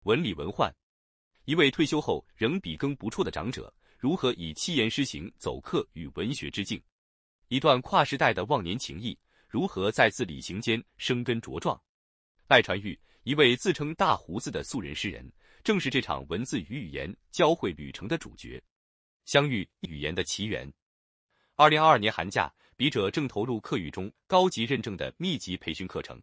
文理文患。一位退休后仍笔耕不辍的长者，如何以七言诗行走客与文学之境？一段跨时代的忘年情谊，如何在字里行间生根茁壮？赖传玉，一位自称大胡子的素人诗人，正是这场文字与语言交汇旅程的主角。相遇语言的起源。2022年寒假，笔者正投入课语中高级认证的密集培训课程。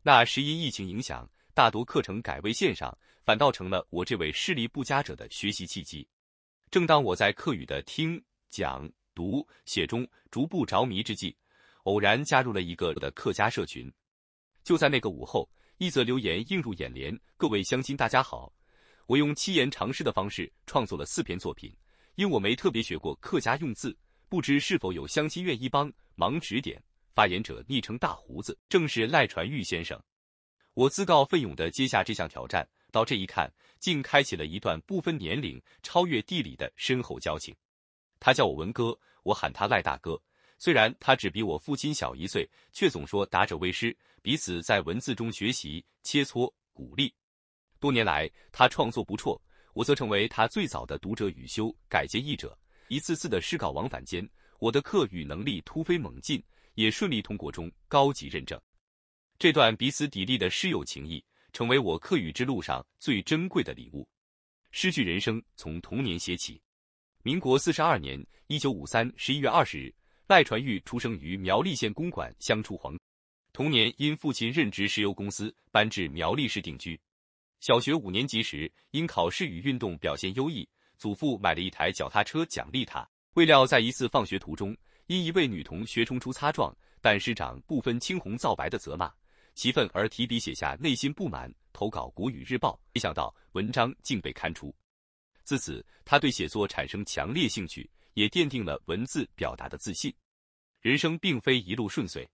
那时因疫情影响，大多课程改为线上，反倒成了我这位视力不佳者的学习契机。正当我在课语的听、讲、读、写中逐步着迷之际，偶然加入了一个的客家社群。就在那个午后，一则留言映入眼帘：各位乡亲大家好，我用七言长诗的方式创作了4篇作品，因我没特别学过客家用字，不知是否有乡亲愿意帮忙指点。发言者昵称大胡子，正是赖传玉先生。我自告奋勇地接下这项挑战，到这一看，竟开启了一段不分年龄、超越地理的深厚交情。他叫我文哥，我喊他赖大哥。虽然他只比我父亲小1岁，却总说达者为师，彼此在文字中学习、切磋、鼓励。多年来，他创作不辍，我则成为他最早的读者与修改建译者。一次次的诗稿往返间，我的课语能力突飞猛进，也顺利通过中高级认证。这段彼此砥砺的诗友情谊，成为我课语之路上最珍贵的礼物。诗句人生从童年写起。民国42年1953 11月20日，赖传玉出生于苗栗县公馆乡处黄。童年因父亲任职石油公司，搬至苗栗市定居。小学5年级时，因考试与运动表现优异，祖父买了一台脚踏车奖励他。未料在一次放学途中，因一位女同学冲出擦撞，但师长不分青红皂白的责骂，其愤而提笔写下内心不满，投稿国语日报，没想到文章竟被刊出。自此，他对写作产生强烈兴趣，也奠定了文字表达的自信。人生并非一路顺遂，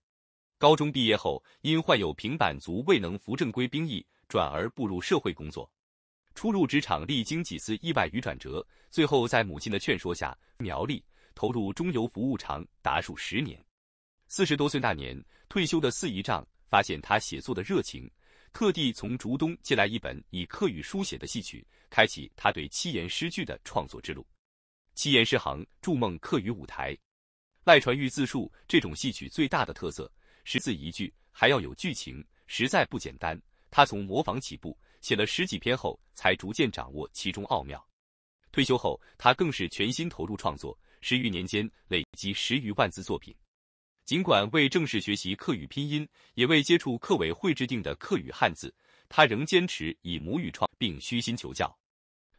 高中毕业后，因患有平板足未能扶正规兵役，转而步入社会工作。初入职场历经几次意外与转折，最后在母亲的劝说下，苗栗投入中油服务厂达数10年。40多岁那年，退休的四姨丈发现他写作的热情，特地从竹东借来一本以客语书写的戏曲，开启他对七言诗句的创作之路。七言诗行筑梦客语舞台。赖传玉自述，这种戏曲最大的特色是字一句还要有剧情，实在不简单。他从模仿起步，写了10几篇后，才逐渐掌握其中奥妙。退休后，他更是全心投入创作，10余年间累积10余万字作品。尽管未正式学习客语拼音，也未接触客委会制定的客语汉字，他仍坚持以母语创，并虚心求教。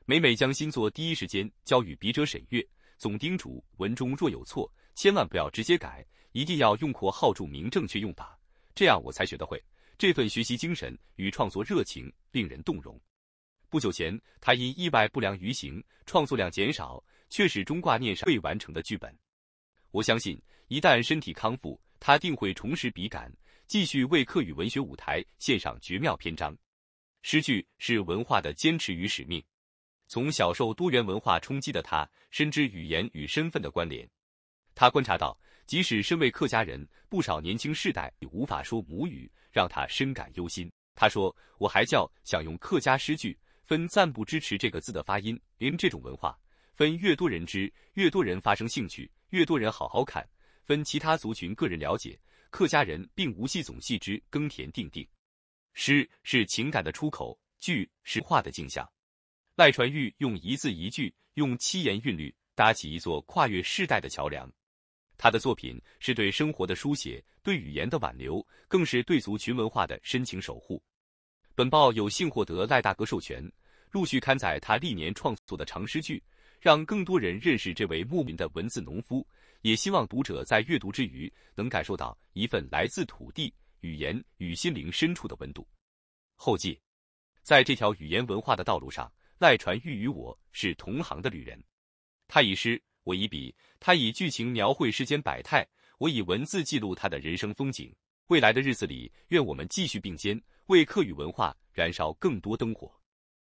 每将新作第一时间交予笔者审阅，总叮嘱文中若有错，千万不要直接改，一定要用括号注明正确用法，这样我才学得会。这份学习精神与创作热情令人动容。不久前，他因意外不良于行，创作量减少，却始终挂念上未完成的剧本。我相信，一旦身体康复，他定会重拾笔杆，继续为客语文学舞台献上绝妙篇章。诗句是文化的坚持与使命。从小受多元文化冲击的他，深知语言与身份的关联。他观察到，即使身为客家人，不少年轻世代也无法说母语，让他深感忧心。他说：“我还想用客家诗句，分暂不支持这个字的发音，因这种文化，分越多人知，越多人发生兴趣，越多人好好看；分其他族群个人了解，客家人并无系总系之耕田定定。诗是情感的出口，句是画的镜像。”赖传玉用一字一句，用七言韵律，搭起一座跨越世代的桥梁。他的作品是对生活的书写，对语言的挽留，更是对族群文化的深情守护。本报有幸获得赖大哥授权，陆续刊载他历年创作的长诗句，让更多人认识这位牧民的文字农夫，也希望读者在阅读之余，能感受到一份来自土地、语言与心灵深处的温度。后记：在这条语言文化的道路上，赖传玉与我是同行的旅人。他以诗，我以笔；他以剧情描绘世间百态，我以文字记录他的人生风景。未来的日子里，愿我们继续并肩，为客语文化燃烧更多灯火。